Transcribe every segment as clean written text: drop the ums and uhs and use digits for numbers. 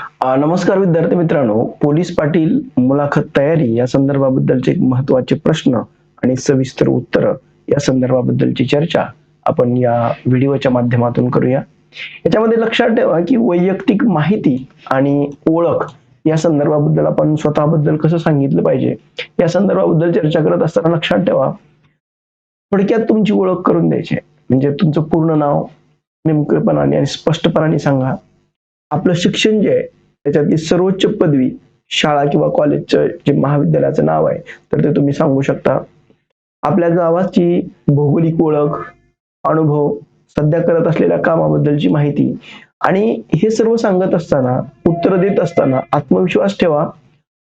नमस्कार विद्यार्थी मित्रांनो, पोलीस पाटील मुलाखत तयारी या संदर्भाबद्दलचे एक महत्त्वाचे प्रश्न आणि सविस्तर उत्तर या संदर्भाबद्दलची चर्चा आपण या व्हिडिओच्या माध्यमातून करूया. याच्यामध्ये लक्षात ठेवा की वैयक्तिक माहिती आणि ओळख या संदर्भाबद्दल आपण स्वतःबद्दल कसं सांगितलं पाहिजे या संदर्भाबद्दल चर्चा करत असताना लक्षात ठेवा, थोडक्यात तुमची ओळख करून द्यायची आहे. म्हणजे तुमचं पूर्ण नाव नेमकेपणाने आणि स्पष्टपणाने सांगा. आपलं शिक्षण जे आहे त्याच्यातली सर्वोच्च पदवी, शाळा किंवा कॉलेजचं जे महाविद्यालयाचं नाव आहे तर ते तुम्ही सांगू शकता. आपल्या गावाची भौगोलिक ओळख, अनुभव, सध्या करत असलेल्या कामाबद्दलची माहिती आणि हे सर्व सांगत असताना, उत्तर देत असताना आत्मविश्वास ठेवा,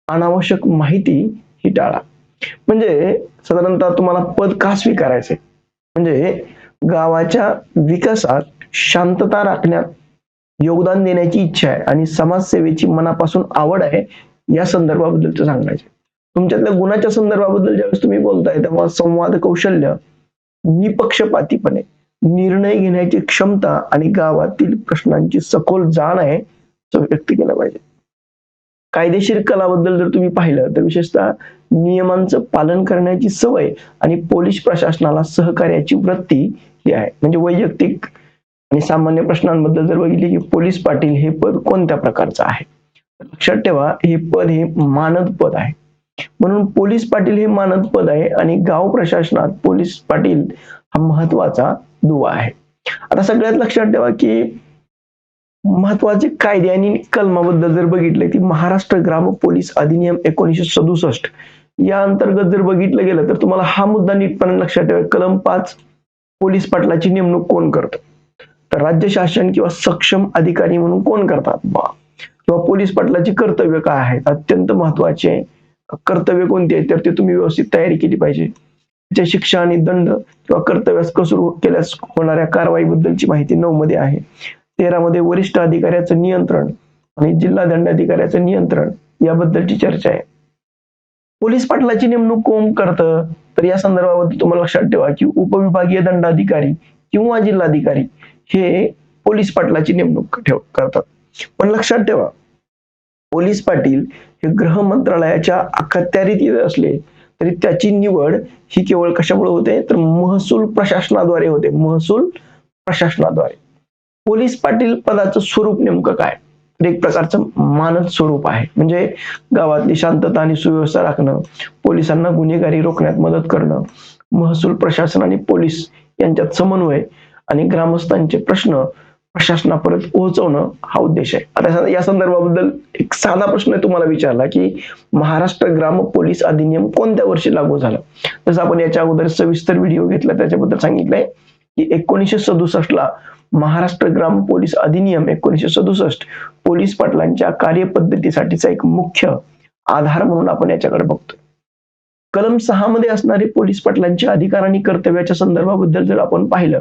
अनावश्यक माहिती ही टाळा. म्हणजे साधारणतः तुम्हाला पद का स्वीकारायचे, म्हणजे गावाच्या विकासात शांतता राखण्यात योगदान देण्याची इच्छा आहे आणि समाजसेवेची मनापासून आवड आहे या संदर्भाबद्दलचं सांगायचे. तुमच्यातल्या गुणाच्या संदर्भाबद्दल ज्यावेळेस तुम्ही बोलताय तेव्हा संवाद कौशल्य, निपक्षपातीपणे निर्णय घेण्याची क्षमता आणि गावातील प्रश्नांची सखोल जाण आहे तो व्यक्त केला पाहिजे. कायदेशीर कलाबद्दल जर तुम्ही पाहिलं तर विशेषतः नियमांचं पालन करण्याची सवय आणि पोलीस प्रशासनाला सहकार्याची वृत्ती ही आहे. म्हणजे वैयक्तिक आणि सामान्य प्रश्नांबद्दल जर बघितले की पोलीस पाटील हे पद कोणत्या प्रकारचं आहे, लक्षात ठेवा हे पद हे मानद पद आहे. म्हणून पोलीस पाटील हे मानद पद आहे आणि गाव प्रशासनात पोलीस पाटील हा महत्वाचा दुवा आहे. आता सगळ्यात लक्षात ठेवा की महत्वाचे कायदे आणि कलमाबद्दल जर बघितले की महाराष्ट्र ग्राम पोलीस अधिनियम 1967 या अंतर्गत जर बघितलं गेलं तर तुम्हाला हा मुद्दा नीटपणे लक्षात ठेवा. कलम 5, पोलीस पाटलाची नेमणूक कोण करतं, तर राज्य शासन किंवा सक्षम अधिकारी म्हणून कोण करतात किंवा पोलीस पाटलाची कर्तव्य काय आहेत, अत्यंत महत्वाचे कर्तव्य कोणती आहेत तर ते तुम्ही व्यवस्थित तयारी केली पाहिजे. त्याच्या शिक्षा आणि दंड किंवा कर्तव्यास कसूर केल्यास होणाऱ्या कारवाईबद्दलची माहिती 9 मध्ये आहे. 13 मध्ये वरिष्ठ अधिकाऱ्याचं नियंत्रण आणि जिल्हा दंडाधिकाऱ्याचं नियंत्रण याबद्दलची चर्चा आहे. पोलीस पाटलाची नेमणूक कोण करतं तर या संदर्भामध्ये तुम्हाला लक्षात ठेवा की उपविभागीय दंडाधिकारी किंवा जिल्हाधिकारी हे पोलीस पाटलाची नेमणूक करतात. पण लक्षात ठेवा पोलीस पाटील हे गृह मंत्रालयाच्या अखत्यारीत येत असले तरी त्याची निवड ही केवळ कशामुळे होते तर महसूल प्रशासनाद्वारे होते. महसूल प्रशासनाद्वारे. पोलीस पाटील पदाचं स्वरूप नेमकं काय तर एक प्रकारचं मानद स्वरूप आहे. म्हणजे गावातली शांतता आणि सुव्यवस्था राखणं, पोलिसांना गुन्हेगारी रोखण्यात मदत करणं, महसूल प्रशासन आणि पोलीस यांच्यात समन्वय आणि ग्रामस्थांचे प्रश्न प्रशासनापर्यंत पोहोचवणं हा उद्देश आहे. आता या संदर्भाबद्दल एक साधा प्रश्न तुम्हाला विचारला की महाराष्ट्र ग्राम पोलीस अधिनियम कोणत्या वर्षी लागू झाला, जसं आपण याच्या अगोदर सविस्तर व्हिडिओ घेतला त्याच्याबद्दल सांगितलंय की 1967 ला महाराष्ट्र ग्राम पोलीस अधिनियम 1967 पोलीस पाटलांच्या कार्यपद्धतीसाठीचा एक मुख्य आधार म्हणून आपण याच्याकडे बघतोय. कलम 6 मध्ये असणारे पोलीस पाटलांचे अधिकार आणि कर्तव्याच्या संदर्भाबद्दल जर आपण पाहिलं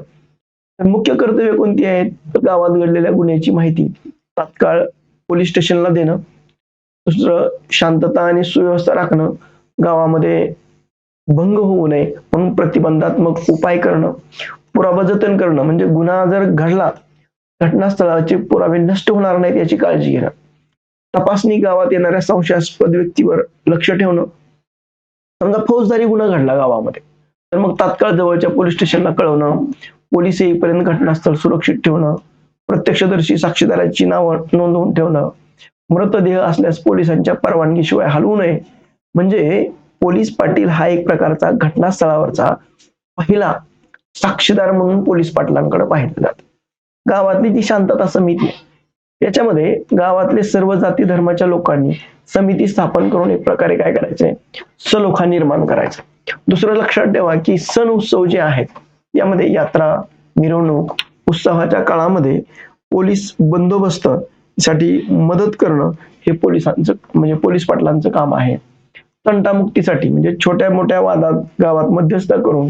तर मुख्य कर्तव्य कोणती आहेत तर गावात घडलेल्या गुन्ह्याची माहिती तात्काळ पोलीस स्टेशनला देणं, दुसरं शांतता आणि सुव्यवस्था राखणं, गावामध्ये भंग होऊ नये म्हणून प्रतिबंधात्मक उपाय करणं, पुरावा जतन करणं म्हणजे गुन्हा जर घडला घटनास्थळाचे पुरावे नष्ट होणार नाहीत याची काळजी घेणं, तपासणी गावात येणाऱ्या संशयास्पद व्यक्तीवर लक्ष ठेवणं. समजा फौजदारी गुन्हा घडला गावामध्ये तर मग तात्काळ जवळच्या पोलीस स्टेशनला कळवणं, पोलीस येईपर्यंत घटनास्थळ सुरक्षित ठेवणं, प्रत्यक्षदर्शी साक्षीदारांची नावं नोंदवून ठेवणं, मृतदेह असल्यास पोलिसांच्या परवानगीशिवाय हलवू नये. म्हणजे पोलीस पाटील हा एक प्रकारचा घटनास्थळावरचा पहिला साक्षीदार म्हणून पोलीस पाटलांकडे पाहिलं जातं. गावातली जी शांतता समिती याच्यामध्ये गावातले सर्व जाती धर्माच्या लोकांनी समिती स्थापन करून एक प्रकारे काय करायचंय सलोखा निर्माण करायचा. दुसरं लक्षात ठेवा की सण उत्सव जे आहेत यामध्ये यात्रा, मिरवणूक, उत्सवाच्या काळामध्ये पोलीस बंदोबस्त साठी मदत करणं हे पोलिसांचं म्हणजे पोलीस पाटलांचं काम आहे. तंटामुक्तीसाठी म्हणजे छोट्या मोठ्या वादात गावात मध्यस्थता करून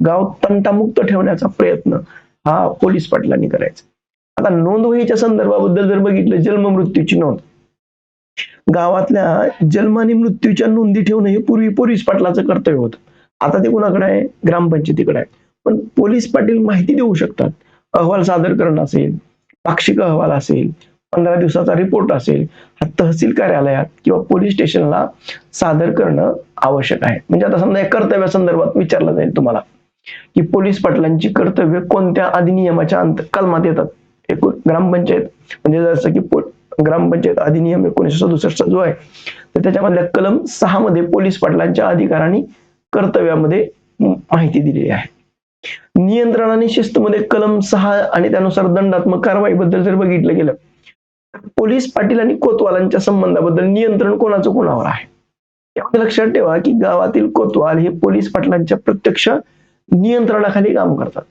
गाव तंटामुक्त ठेवण्याचा प्रयत्न हा पोलीस पाटलांनी करायचा. आता नोंदवहीच्या संदर्भाबद्दल जर बघितलं, जन्म मृत्यूची नोंद, गावातल्या जन्म आणि मृत्यूच्या नोंदी ठेवणं हे पूर्वी पोलीस पाटलाचं कर्तव्य होतं. आता ते कुणाकडे आहे, ग्रामपंचायतीकडे आहे. पण पोलीस पाटील माहिती देऊ शकतात. अहवाल सादर करणं असेल, पाक्षिक अहवाल असेल, 15 दिवसाचा रिपोर्ट असेल हा तहसील कार्यालयात किंवा पोलीस स्टेशनला सादर करणं आवश्यक आहे. म्हणजे आता समजा या कर्तव्यासंदर्भात विचारलं जाईल तुम्हाला की पोलीस पाटलांची कर्तव्य कोणत्या अधिनियमाच्या कलमात येतात. एक ग्रामपंचायत म्हणजे जसं की ग्रामपंचायत अधिनियम 1967 जो आहे तर त्याच्यामधल्या कलम 6 मध्ये पोलीस पाटलांच्या अधिकार आणि कर्तव्यामध्ये माहिती दिलेली आहे. नियंत्रण आणि शिस्तमध्ये कलम 6 आणि त्यानुसार दंडात्मक कारवाईबद्दल जर बघितलं गेलं पोलीस पाटील आणि कोतवालांच्या संबंधाबद्दल नियंत्रण कोणाचं कोणावर आहे. यामध्ये लक्षात ठेवा की गावातील कोतवाल हे पोलीस पाटलांच्या प्रत्यक्ष नियंत्रणाखाली काम करतात.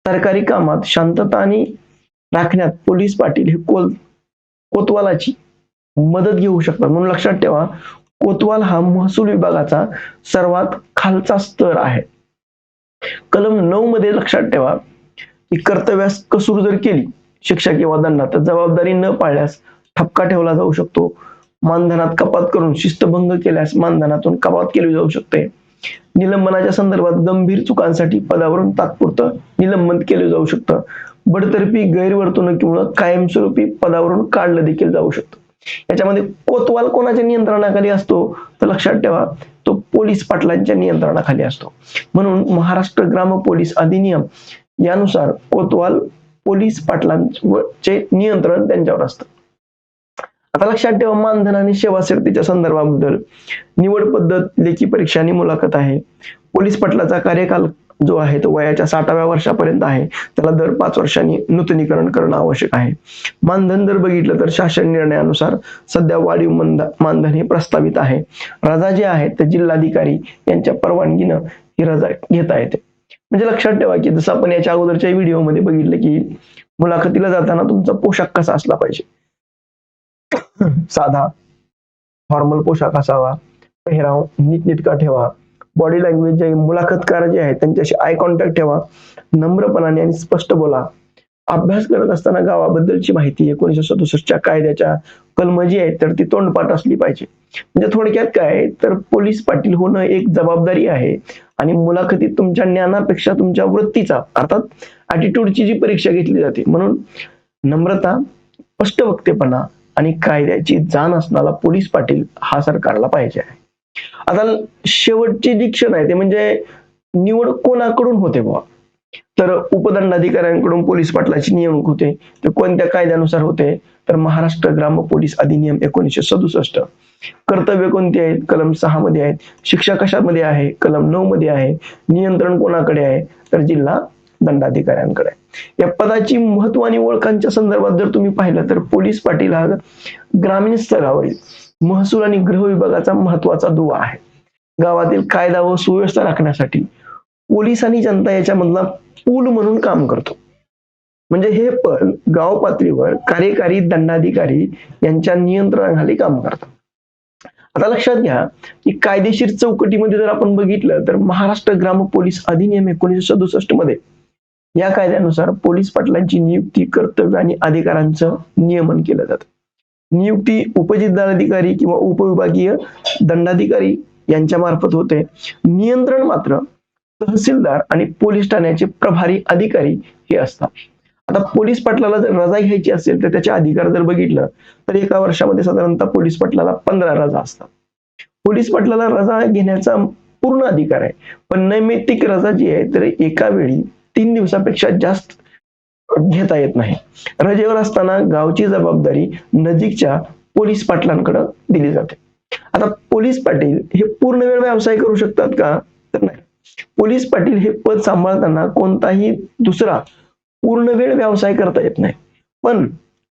सरकारी कामात शांतता आणि राखण्यात पोलीस पाटील हे कोतवालाची मदत घेऊ शकतात. म्हणून लक्षात ठेवा कोतवाल हा महसूल विभागाचा सर्वात खालचा स्तर आहे. कलम 9 मध्ये लक्षात ठेवा की कर्तव्यास कसूर जर केली शिक्षा किंवा दंड तर जबाबदारी न पाळल्यास ठपका ठेवला जाऊ शकतो. मानधनात कपात करून शिस्तभंग केल्यास मानधनातून कपात केली जाऊ शकते. निलंबनाच्या संदर्भात गंभीर चुकांसाठी पदावरून तात्पुरतं निलंबन केलं जाऊ शकतं. बडतर्फी गैरवर्तणुकीमुळे कायमस्वरूपी पदावरून काढलं देखील जाऊ शकतं. याच्यामध्ये कोतवाल कोणाच्या नियंत्रणाखाली असतो तर लक्षात ठेवा तो पोलीस पाटलांच्या नियंत्रणाखाली असतो. म्हणून महाराष्ट्र ग्राम पोलीस अधिनियम यानुसार कोतवाल पोलीस पाटलांचे नियंत्रण त्यांच्यावर असतं. आता लक्षात ठेवा मानधन आणि सेवा शर्तीच्या संदर्भाबद्दल निवड पद्धत लेखी परीक्षा आणि मुलाखत आहे. पोलीस पाटलाचा कार्यकाल जो आहे तो वयाच्या 60व्या वर्षापर्यंत आहे. त्याला दर 5 वर्षांनी नूतनीकरण करणं आवश्यक आहे. मानधन जर बघितलं तर शासन निर्णयानुसार सध्या वाढीव मानधन हे प्रस्तावित आहे. रजा जी आहे तर जिल्हाधिकारी यांच्या परवानगीनं ही रजा घेता येते. म्हणजे लक्षात ठेवा की जसं आपण याच्या अगोदरच्या व्हिडिओमध्ये बघितलं की मुलाखतीला जाताना तुमचा पोशाख कसा असला पाहिजे. साधा फॉर्मल पोशाख असावा. पेहराव नीटनेटका ठेवा. बॉडी लँग्वेज जे मुलाखतकार जे आहेत त्यांच्याशी आय कॉन्टॅक्ट ठेवा. नम्रपणाने आणि स्पष्ट बोला. अभ्यास करत असताना गावाबद्दलची माहिती 1967च्या कायद्याच्या कलम जी आहे तर ती तोंडपाठ असली पाहिजे. म्हणजे थोडक्यात काय तर पोलीस पाटील होणं एक जबाबदारी आहे आणि मुलाखतीत तुमच्या ज्ञानापेक्षा तुमच्या वृत्तीचा अर्थात ॲटिट्यूडची जी परीक्षा घेतली जाते. म्हणून नम्रता, स्पष्ट वक्तेपणा आणि कायद्याची जाण असणारा पोलीस पाटील हा सरकारला पाहिजे आहे. आता शेवटची जी क्षण आहे ते म्हणजे निवड कोणाकडून होते बुवा तर उपदंडाधिकाऱ्यांकडून पोलीस पाटलाची नेमणूक होते. ते कोणत्या कायद्यानुसार होते तर महाराष्ट्र ग्राम पोलीस अधिनियम 1967. कर्तव्य कोणती आहेत कलम 6 मध्ये आहेत. शिक्षा कशामध्ये आहे कलम 9 मध्ये आहे. नियंत्रण कोणाकडे आहे तर जिल्हा दंडाधिकाऱ्यांकडे. या पदाची महत्व आणि ओळखांच्या संदर्भात जर तुम्ही पाहिलं तर पोलीस पाटील हा ग्रामीण स्तरावरील महसूल आणि गृह विभागाचा महत्वाचा दुवा आहे. गावातील कायदा व सुव्यवस्था राखण्यासाठी पोलीस आणि जनता याच्यामधला पूल म्हणून काम करतो. म्हणजे हे पद गाव पातळीवर कार्यकारी दंडाधिकारी यांच्या नियंत्रणाखाली काम करतात. आता लक्षात घ्या की कायदेशीर चौकटीमध्ये जर आपण बघितलं तर महाराष्ट्र ग्राम पोलीस अधिनियम 1967 मध्ये या कायद्यानुसार पोलीस पाटलांची नियुक्ती, कर्तव्य आणि अधिकारांचं नियमन केलं जातं. नियुक्ती उपजिल्हाधिकारी किंवा उपविभागीय दंडाधिकारी यांच्या मार्फत होते. नियंत्रण मात्र तहसीलदार आणि पोलीस ठाण्याचे प्रभारी अधिकारी हे असतात. आता पोलीस पाटलाला जर रजा घ्यायची असेल तर त्याचे अधिकार जर बघितलं तर एका वर्षामध्ये साधारणतः पोलीस पाटलाला 15 रजा असतात. पोलीस पाटलाला रजा घेण्याचा पूर्ण अधिकार आहे. पण नैमित्तिक रजा जी आहे तर एका वेळी 3 दिवसापेक्षा जास्त घेता येत नाही. रजेवर असताना गावची जबाबदारी नजीकच्या पोलीस पाटलांकडे दिली जाते. आता पोलीस पाटील हे पूर्ण वेळ व्यवसाय करू शकतात का तर नाही. पोलीस पाटील हे पद सांभाळताना कोणताही दुसरा पूर्ण वेळ व्यवसाय करता येत नाही. पण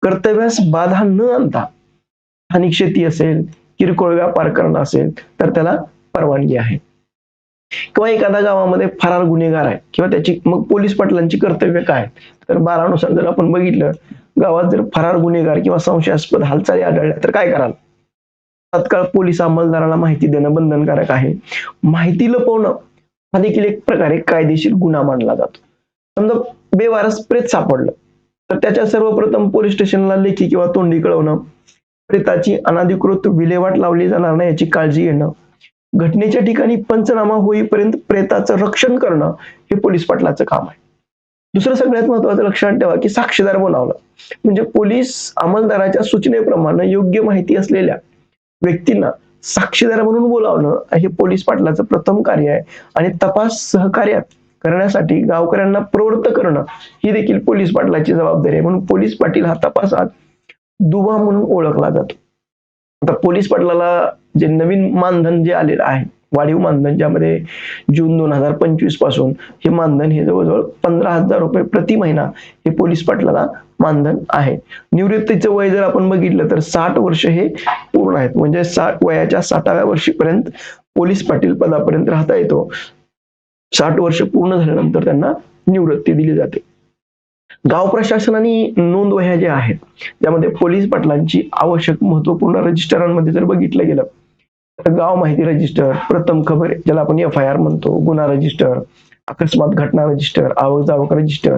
कर्तव्यास बाधा न आणता स्थानिक शेती असेल, किरकोळ व्यापार करणं असेल तर त्याला परवानगी आहे. किंवा एखाद्या गावामध्ये फरार गुन्हेगार आहे किंवा त्याची मग पोलीस पाटलांची कर्तव्य काय तर 12 नुसार जर आपण बघितलं गावात जर फरार गुन्हेगार किंवा संशयास्पद हालचाली आढळल्या तर काय कराल. तत्काळ पोलीस अंमलदाराला माहिती देणं बंधनकारक आहे. माहिती लपवणं हा देखील एक प्रकारे कायदेशीर गुन्हा मानला जातो. समजा बेवारस प्रेत सापडलं तर त्याच्या सर्वप्रथम पोलीस स्टेशनला लेखी किंवा तोंडी कळवणं, प्रेताची अनधिकृत विल्हेवाट लावली जाणार नाही याची काळजी घेणं, घटनेच्या ठिकाणी पंचनामा होईपर्यंत प्रेताचं रक्षण करणं हे पोलीस पाटलाचं काम आहे. दुसरं सगळ्यात महत्वाचं लक्षात ठेवा की साक्षीदार बोलावला, म्हणजे पोलीस अंमलदाराच्या सूचनेप्रमाणे योग्य माहिती असलेल्या व्यक्तींना साक्षीदार म्हणून बोलावणं हे पोलीस पाटलाचं प्रथम कार्य आहे. आणि तपास सहकार्यात करण्यासाठी गावकऱ्यांना प्रवृत्त करणं ही देखील पोलीस पाटलाची जबाबदारी आहे. म्हणून पोलीस पाटील हा तपासात दुवा म्हणून ओळखला जातो. आता पोलीस पाटलाला जे नवीन मानधन जे आलेलं आहे, वाढीव मानधन, ज्यामध्ये जून 2025 पासून हे मानधन हे जवळजवळ 15,000 रुपये प्रति महिना हे पोलीस पाटलाला मानधन आहे. निवृत्तीचं वय जर आपण बघितलं तर 60 वर्ष हे पूर्ण आहेत, म्हणजे वयाच्या 60व्या वर्षीपर्यंत पोलीस पाटील पदापर्यंत राहता येतो. 60 वर्ष पूर्ण झाल्यानंतर त्यांना निवृत्ती दिली जाते. गाव प्रशासनाने नोंद वह्या ज्या आहेत त्यामध्ये पोलीस पाटलांची आवश्यक महत्वपूर्ण रजिस्टरांमध्ये जर बघितलं गेलं तर गाव माहिती रजिस्टर, प्रथम खबर ज्याला आपण FIR म्हणतो, गुन्हा रजिस्टर, अकस्मात घटना रजिस्टर, आवक जावक रजिस्टर,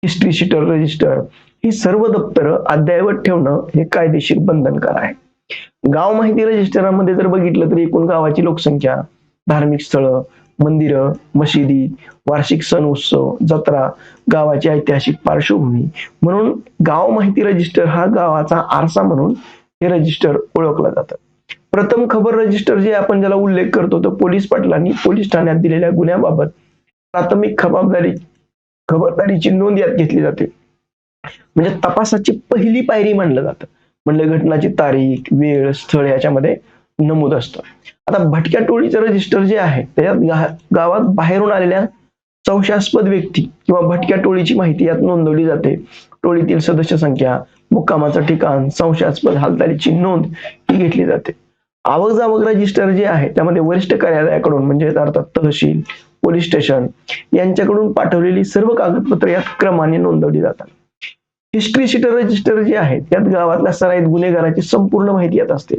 हिस्ट्री शीटर रजिस्टर, ही सर्व दप्तरं अद्ययावत ठेवणं हे कायदेशीर बंधनकार आहे. गाव माहिती रजिस्टरामध्ये जर बघितलं तर एकूण गावाची लोकसंख्या, धार्मिक स्थळं, मंदिरं, मशिदी, वार्षिक सण उत्सव, जत्रा, गावाची ऐतिहासिक पार्श्वभूमी, म्हणून गाव माहिती रजिस्टर हा गावाचा आरसा म्हणून हे रजिस्टर ओळखलं जातं. प्रथम खबर रजिस्टर जे आपण ज्याला उल्लेख करतो तर पोलीस पाटलांनी पोलीस ठाण्यात दिलेल्या गुन्ह्याबाबत प्राथमिक खबरदारीची नोंद यात घेतली जाते. म्हणजे तपासाची पहिली पायरी मानलं जातं. म्हणजे घटनाची तारीख, वेळ, स्थळ याच्यामध्ये नमूद असतं. आता भटक्या टोळीचं रजिस्टर जे आहे त्याच्यात गावात बाहेरून आलेल्या संशयास्पद व्यक्ती किंवा भटक्या टोळीची माहिती यात नोंदवली जाते. टोळीतील सदस्य संख्या, मुक्कामाचं ठिकाण, संशयास्पद हालचालीची नोंद ही घेतली जाते. आवक जावक रजिस्टर जे आहे त्यामध्ये वरिष्ठ कार्यालयाकडून म्हणजे अर्थात तहसील, पोलीस स्टेशन यांच्याकडून पाठवलेली सर्व कागदपत्रे यात क्रमाने नोंदवली जातात. हिस्ट्री शीटर रजिस्टर जे आहे त्यात गावातल्या सराईत गुन्हेगाराची संपूर्ण माहिती यात असते.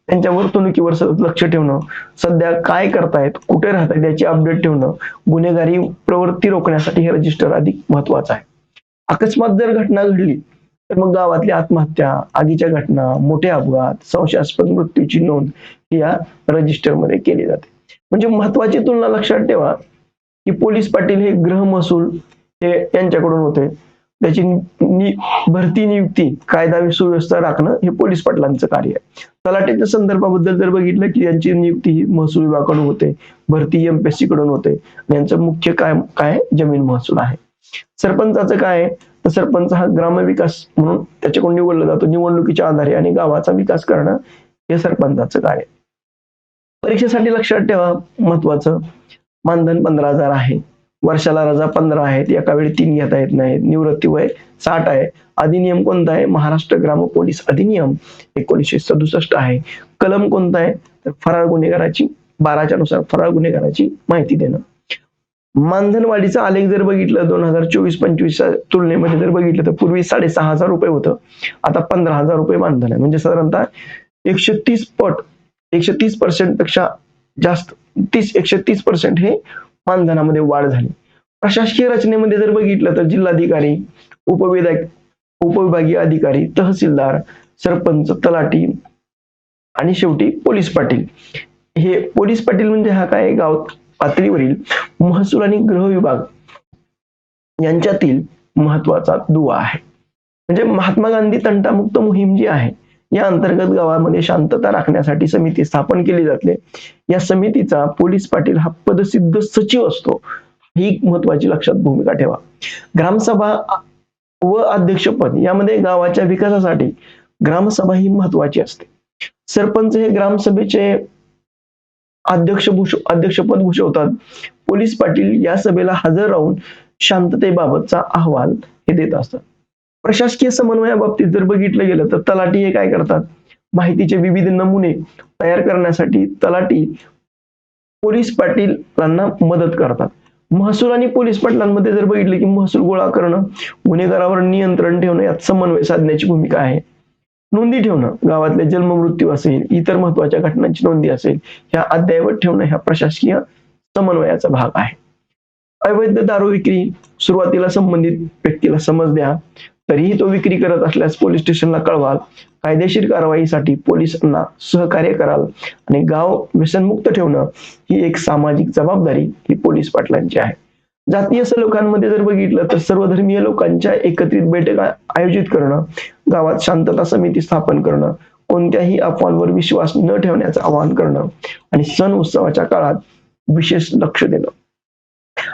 त्यांच्या वर्तणुकीवर सतत लक्ष ठेवणं, सध्या काय करतायत, कुठे राहतायत याची अपडेट ठेवणं, गुन्हेगारी प्रवृत्ती रोखण्यासाठी हे रजिस्टर अधिक महत्वाचं आहे. अकस्मात जर घटना घडली तर मग गावातली आत्महत्या, आगीच्या घटना, मोठे अपघात, संशयास्पद मृत्यूची नोंद ही या रजिस्टरमध्ये केली जाते. म्हणजे महत्वाची तुलना लक्षात ठेवा की पोलीस पाटील हे गृह महसूल हे यांच्याकडून होते. त्याची भरती, नियुक्ती, कायदा सुव्यवस्था राखणं हे पोलीस पाटलांचं कार्य आहे. तलाठीच्या संदर्भाबद्दल जर बघितलं की यांची नियुक्ती ही महसूल विभागाकडून होते, भरती MPSC कडून होते आणि यांचं मुख्य काय जमीन महसूल आहे. सरपंचाचं काय तर सरपंच हा ग्रामविकास म्हणून त्याच्याकडून निवडला जातो निवडणुकीच्या आधारे, आणि गावाचा विकास करणं हे सरपंचाचं कार्य. परीक्षेसाठी लक्षात ठेवा महत्वाचं, मानधन 15,000 आहे, वर्षाला रजा 15 आहेत, एका वेळी 3 घेता येत नाहीत, निवृत्ती वय 60 आहे. अधिनियम कोणता आहे? महाराष्ट्र ग्राम पोलीस अधिनियम 1967 आहे. कलम कोणता आहे तर फरार गुन्हेगाराची 12च्या नुसार फरार गुन्हेगाराची माहिती देणं. मानधन वाढीचा आलेख जर बघितलं 2024-25 तुलनेमध्ये जर बघितलं तर पूर्वी 6,500 रुपये होतं, आता 15,000 रुपये मानधन आहे. म्हणजे साधारणतः 130% पेक्षा जास्त 130% हे मानधनामध्ये वाढ झाली. प्रशासकीय रचनेमध्ये जर बघितलं तर जिल्हाधिकारी, उपविभागीय अधिकारी, तहसीलदार, सरपंच, तलाठी आणि शेवटी पोलीस पाटील. हे पोलीस पाटील म्हणजे हा काय गाव पातळीवरील महसूल आणि गृह विभाग यांच्यातील महत्वाचा दुवा आहे. म्हणजे महात्मा गांधी तंटामुक्त मोहीम जी आहे या अंतर्गत गावामध्ये शांतता राखण्यासाठी समिती स्थापन केली जाते. या समितीचा पोलीस पाटील हा पदसिद्ध सचिव असतो. ही महत्वाची लक्षात भूमिका ठेवा. ग्रामसभा व अध्यक्षपद यामध्ये गावाच्या विकासासाठी ग्रामसभा ही महत्वाची असते. सरपंच हे ग्रामसभेचे अध्यक्षपद भूषवतात. पोलीस पाटील या सभेला हजर राहून शांततेबाबतचा अहवाल हे देत असतात. प्रशासकीय समन्वयाबाबतीत जर बघितलं गेलं तर तलाठी हे काय करतात, माहितीचे विविध नमुने तयार करण्यासाठी तलाठी पोलीस पाटीलांना मदत करतात. महसूल आणि पोलीस पाटलांमध्ये जर बघितलं की महसूल गोळा करणं, गुन्हेगारावर नियंत्रण ठेवणं यात समन्वय साधण्याची भूमिका आहे. नोंदी ठेवणं, गावातले जन्म मृत्यू असेल, इतर महत्वाच्या घटनांची नोंदी असेल, ह्या अद्ययावत ठेवणं ह्या प्रशासकीय समन्वयाचा भाग आहे. अवैध दारू विक्री, सुरुवातीला संबंधित व्यक्तीला समज द्या, तरीही तो विक्री करत असल्यास पोलीस स्टेशनला कळवाल, कायदेशीर कारवाईसाठी पोलिसांना सहकार्य कराल आणि गाव व्यसनमुक्त ठेवणं ही एक सामाजिक जबाबदारी ही पोलीस पाटलांची आहे. जातीय सलोख्यांमध्ये जर बघितलं तर सर्वधर्मीय लोकांच्या एकत्रित बैठका आयोजित करणं, गावात शांतता समिती स्थापन करणं, कोणत्याही अफवांवर विश्वास न ठेवण्याचं आवाहन करणं आणि सण उत्सवाच्या काळात विशेष लक्ष देणं.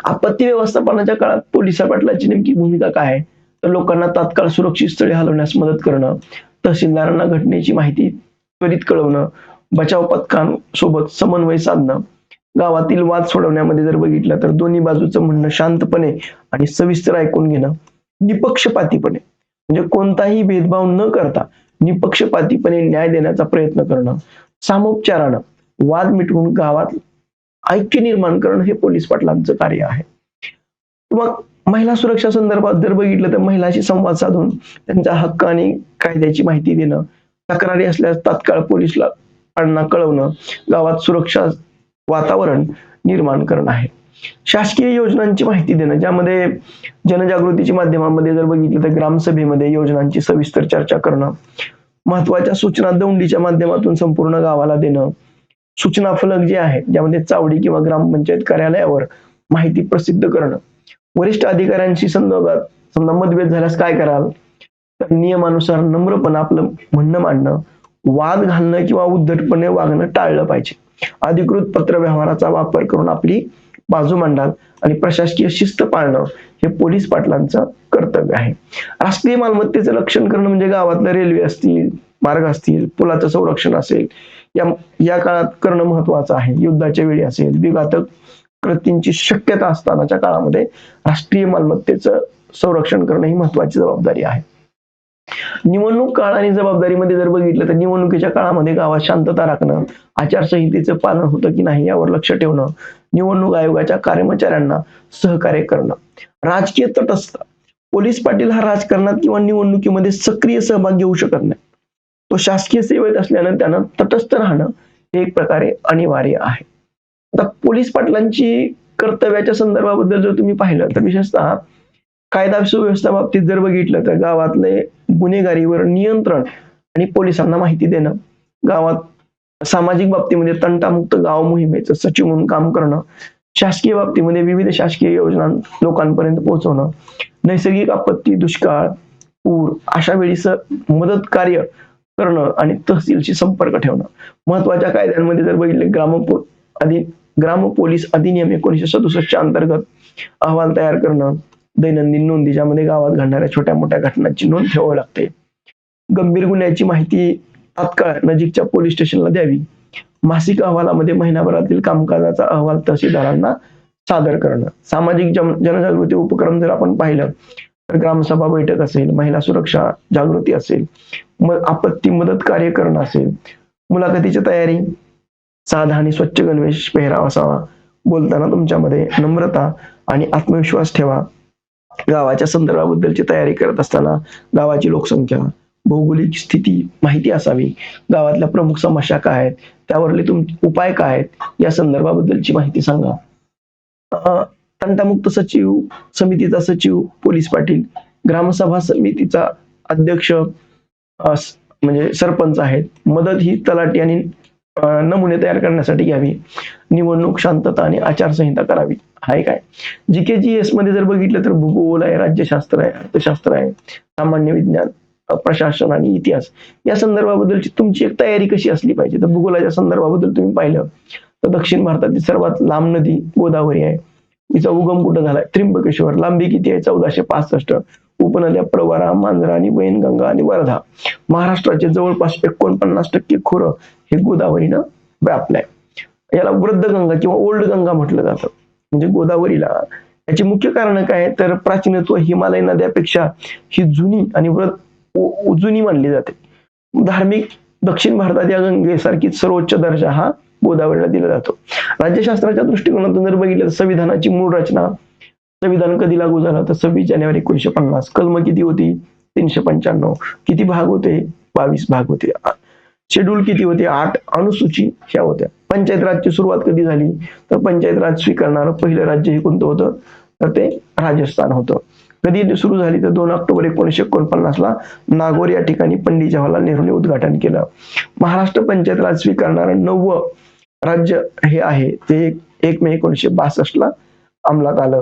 आपत्ती व्यवस्थापनाच्या काळात पोलीस पाटलाची नेमकी भूमिका काय आहे? तर लोकांना तात्काळ सुरक्षित स्थळी हलवण्यास मदत करणं, तहसीलदारांना घटनेची माहिती त्वरित कळवणं, बचाव पथकांसोबत समन्वय साधणं, गावातील वाद सोडवण्यामध्ये जर बघितलं तर दोन्ही बाजूचं म्हणणं शांतपणे आणि सविस्तर ऐकून घेणं, निपक्षपातीपणे म्हणजे कोणताही भेदभाव न करता निपक्षपातीपणे न्याय देण्याचा प्रयत्न करणं, सामोपचारानं वाद मिटवून गावात ऐक्य निर्माण करणं हे पोलीस पाटलांचं कार्य आहे. मग महिला सुरक्षा संदर्भात जर बघितलं तर महिलांशी संवाद साधून त्यांच्या हक्क आणि कायद्याची माहिती देणं, तक्रारी असल्यास तात्काळ पोलिसांना कळवणं, गावात सुरक्षा वातावरण निर्माण करणं आहे. शासकीय योजनांची माहिती देणं, ज्यामध्ये जनजागृतीच्या माध्यमामध्ये जर बघितलं तर ग्रामसभेमध्ये योजनांची सविस्तर चर्चा करणं, महत्वाच्या सूचना दौंडीच्या माध्यमातून संपूर्ण गावाला देणं, सूचना फलक जे आहेत ज्यामध्ये चावडी किंवा ग्रामपंचायत कार्यालयावर माहिती प्रसिद्ध करणं, वरिष्ठ अधिकाऱ्यांशी संदर्भात समजा मतभेद झाल्यास काय कराल, तर नियमानुसार नम्रपणे आपलं म्हणणं मांडणं, वाद घालणं किंवा उद्धटपणे वागणं टाळलं पाहिजे. अधिकृत पत्रव्यवहाराचा वापर करून आपली बाजू मांडाल आणि प्रशासकीय शिस्त पाळणं हे पोलीस पाटलांचं कर्तव्य आहे. राष्ट्रीय मालमत्तेचं रक्षण करणं म्हणजे गावातलं रेल्वे असतील, मार्ग असतील, पुलाचं संरक्षण असेल, या काळात करणं महत्वाचं आहे. युद्धाच्या वेळी असेल, विघातक कृतींची शक्यता असतानाच्या काळामध्ये राष्ट्रीय मालमत्तेचं संरक्षण करणं ही महत्वाची जबाबदारी आहे. निवडणूक काळ आणि जबाबदारीमध्ये जर बघितलं तर निवडणुकीच्या काळामध्ये गावात शांतता राखणं, आचारसंहितेचं पालन होतं की नाही यावर लक्ष ठेवणं, निवडणूक आयोगाच्या कर्मचाऱ्यांना सहकार्य करणं, राजकीय तटस्थता. पोलीस पाटील हा राजकारणात किंवा निवडणुकीमध्ये सक्रिय सहभाग घेऊ शकत नाही. तो शासकीय सेवेत असल्यानं त्यानं तटस्थ राहणं हे एक प्रकारे अनिवार्य आहे. आता पोलीस पाटलांची कर्तव्याच्या संदर्भाबद्दल जर तुम्ही पाहिलं तर विशेषतः कायदा सुव्यवस्था बाबतीत जर बघितलं तर गावातले गुन्हेगारीवर नियंत्रण आणि पोलिसांना माहिती देणं, गावात सामाजिक बाबतीमध्ये तंटामुक्त गाव मोहिमेचं सचिव म्हणून काम करणं, शासकीय बाबतीमध्ये विविध शासकीय योजना लोकांपर्यंत पोहोचवणं, नैसर्गिक आपत्ती, दुष्काळ, पूर अशा वेळी मदत कार्य करणं आणि तहसीलशी संपर्क ठेवणं. महत्वाच्या कायद्यांमध्ये जर बघितले ग्राम पोलीस अधिनियम 1967 अंतर्गत अहवाल तयार करणं, दैनंदिन नोंदी ज्यामध्ये गावात घडणाऱ्या छोट्या मोठ्या घटनांची नोंद ठेवावी लागते, गंभीर गुन्ह्याची माहिती तात्काळ नजीकच्या पोलीस स्टेशनला द्यावी, मासिक अहवालामध्ये महिनाभरातील कामकाजाचा अहवाल तहसीलदारांना सादर करणं. सामाजिक जनजागृती उपक्रम जर आपण पाहिलं तर ग्रामसभा बैठक असेल, महिला सुरक्षा जागृती असेल, आपत्ती मदत कार्य करणं असेल, मुलाखतीची तयारी, साधा आणि स्वच्छ गणवेश पेहराव असावा, बोलताना तुमच्यामध्ये नम्रता आणि आत्मविश्वास ठेवा, गावाच्या संदर्भाबद्दलची तयारी करत असताना गावाची लोकसंख्या, भौगोलिक स्थिती माहिती असावी, गावातल्या प्रमुख समस्या काय आहेत, त्यावरले उपाय काय आहेत, या संदर्भाबद्दलची माहिती सांगा. तंटामुक्त सचिव समितीचा सचिव पोलीस पाटील, ग्रामसभा समितीचा अध्यक्ष म्हणजे सरपंच आहेत, मदत ही तलाठी आणि नमुने तयार करण्यासाठी घ्यावी, निवडणूक शांतता आणि आचारसंहिता करावी. आहे काय GKGS मध्ये जर बघितलं तर भूगोल आहे, राज्यशास्त्र आहे, अर्थशास्त्र आहे, सामान्य विज्ञान, प्रशासन आणि इतिहास या संदर्भाबद्दलची तुमची एक तयारी कशी असली पाहिजे. तर भूगोलाच्या संदर्भाबद्दल तुम्ही पाहिलं तर दक्षिण भारतातील सर्वात लांब नदी गोदावरी आहे. तिचा उगम कुठं झालाय, त्र्यंबकेश्वर. लांबी किती आहे, 1465. उपनद्या प्रवरा, मांजरा आणि वैनगंगा आणि वर्धा. महाराष्ट्राचे जवळपास 49% खोरं हे गोदावरीनं व्यापलंय. याला वृद्धगंगा किंवा ओल्ड गंगा म्हटलं जातं. म्हणजे गोदावरीला याची मुख्य कारण काय आहे तर प्राचीनत्व हिमालय नद्यापेक्षा ही जुनी आणि जुनी मानली जाते. धार्मिक दक्षिण भारतात या गंगेसारखीच सर्वोच्च दर्जा हा गोदावरीला दिला जातो. राज्यशास्त्राच्या दृष्टिकोनातून जर बघितलं तर संविधानाची मूळ रचना, संविधान कधी लागू झालं तर 26 जानेवारी 1950. कलम किती होती, 395. किती भाग होते, 22 भाग होते. शेड्यूल किती होते, 8. अनुसूची ह्या होत्या. पंचायत राजची सुरुवात कधी झाली तर पंचायत राज स्वीकारणारं पहिलं राज्य हे कोणतं होतं तर ते राजस्थान होतं. कधी सुरू झाली तर 2 ऑक्टोबर 1949 ला नागोर या ठिकाणी पंडित जवाहरलाल नेहरूंनी उद्घाटन केलं. महाराष्ट्र पंचायत राज स्वीकारणारं 9वं राज्य हे आहे ते 1 मे 1962 ला अंमलात आलं.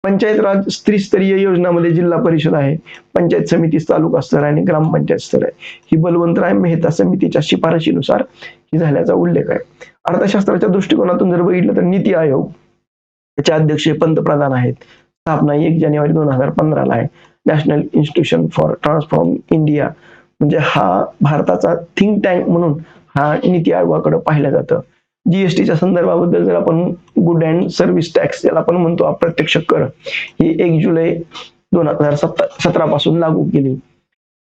पंचायत राज त्रिस्तरीय योजनामध्ये जिल्हा परिषद आहे, पंचायत समिती तालुका स्तर आणि ग्रामपंचायत स्तर आहे. ही बलवंतराय मेहता समितीच्या शिफारशीनुसार ही झाल्याचा उल्लेख आहे. अर्थशास्त्राच्या दृष्टिकोनातून जर बघितलं तर नीती आयोग त्याचे अध्यक्ष पंतप्रधान आहेत. स्थापना 1 जानेवारी 2015 ला आहे. National institution for transform India म्हणजे हा भारताचा थिंक टँक म्हणून हा नीती आयोगाकडे पाहिलं जातं. जीएसटीच्या संदर्भाबद्दल जर आपण गुड अँड सर्व्हिस टॅक्स ज्याला आपण म्हणतो अप्रत्यक्ष कर ही 1 जुलै 2017 पासून लागू केली.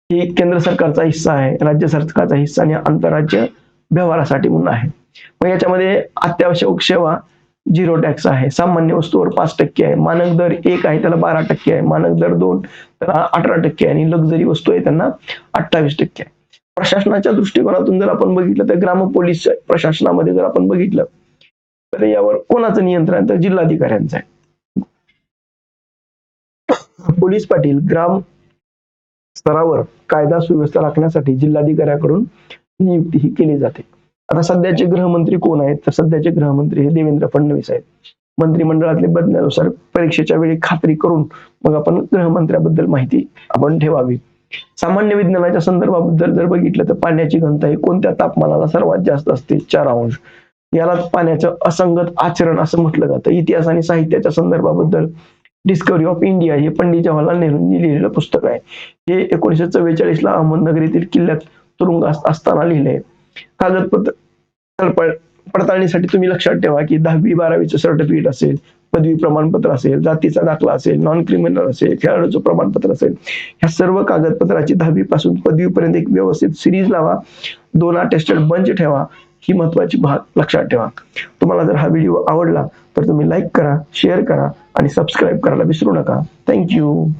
ही केंद्र सरकारचा हिस्सा आहे, राज्य सरकारचा हिस्सा आणि आंतरराज्य व्यवहारासाठी म्हणून आहे. मग याच्यामध्ये अत्यावश्यक सेवा 0 टॅक्स आहे, सामान्य वस्तूवर 5% आहे, मानक दर 1 आहे त्याला 12% आहे, मानक दर 2 त्याला 18% आहे आणि लक्झरी वस्तू आहे त्यांना 28% आहे. प्रशासनाच्या दृष्टिकोनातून जर आपण बघितलं तर ग्राम पोलीस प्रशासनामध्ये जर आपण बघितलं तर यावर कोणाचं नियंत्रण तर जिल्हाधिकाऱ्यांचं आहे. पोलीस पाटील ग्राम स्तरावर कायदा सुव्यवस्था राखण्यासाठी जिल्हाधिकाऱ्याकडून नियुक्ती ही केली जाते. आता सध्याचे गृहमंत्री कोण आहेत तर सध्याचे गृहमंत्री हे देवेंद्र फडणवीस आहेत. मंत्रिमंडळातल्या बदलानुसार परीक्षेच्या वेळी खात्री करून मग आपण गृहमंत्र्याबद्दल माहिती आपण ठेवावी. सामान्य विज्ञानाच्या संदर्भाबद्दल जर बघितलं तर पाण्याची घनता ही कोणत्या तापमानाला सर्वात जास्त असते 4 अंश. यालाच पाण्याचं असंगत आचरण असं म्हटलं जातं. इतिहास आणि साहित्याच्या संदर्भाबद्दल डिस्कवरी ऑफ इंडिया हे पंडित जवाहरलाल नेहरूंनी लिहिलेलं पुस्तक आहे. हे 1944 ला अहमदनगर येथील किल्ल्यात तुरुंगात असताना लिहिले. कागदपत्र पडताळणीसाठी तुम्ही लक्षात ठेवा की 10वी 12वीचं सर्टिफिकेट असेल, पदवी प्रमाणपत्र असेल, जातीचा दाखला असेल, नॉन क्रिमिनल असेल, खेळाडूचं प्रमाणपत्र असेल, ह्या सर्व कागदपत्राची 10वी पासून पदवीपर्यंत एक व्यवस्थित सिरीज लावा. 2 अटेस्टेड बंच ठेवा. ही महत्वाची भाग लक्षात ठेवा. तुम्हाला जर हा व्हिडिओ आवडला तर तुम्ही लाईक करा, शेअर करा आणि सबस्क्राईब करायला विसरू नका. थँक्यू.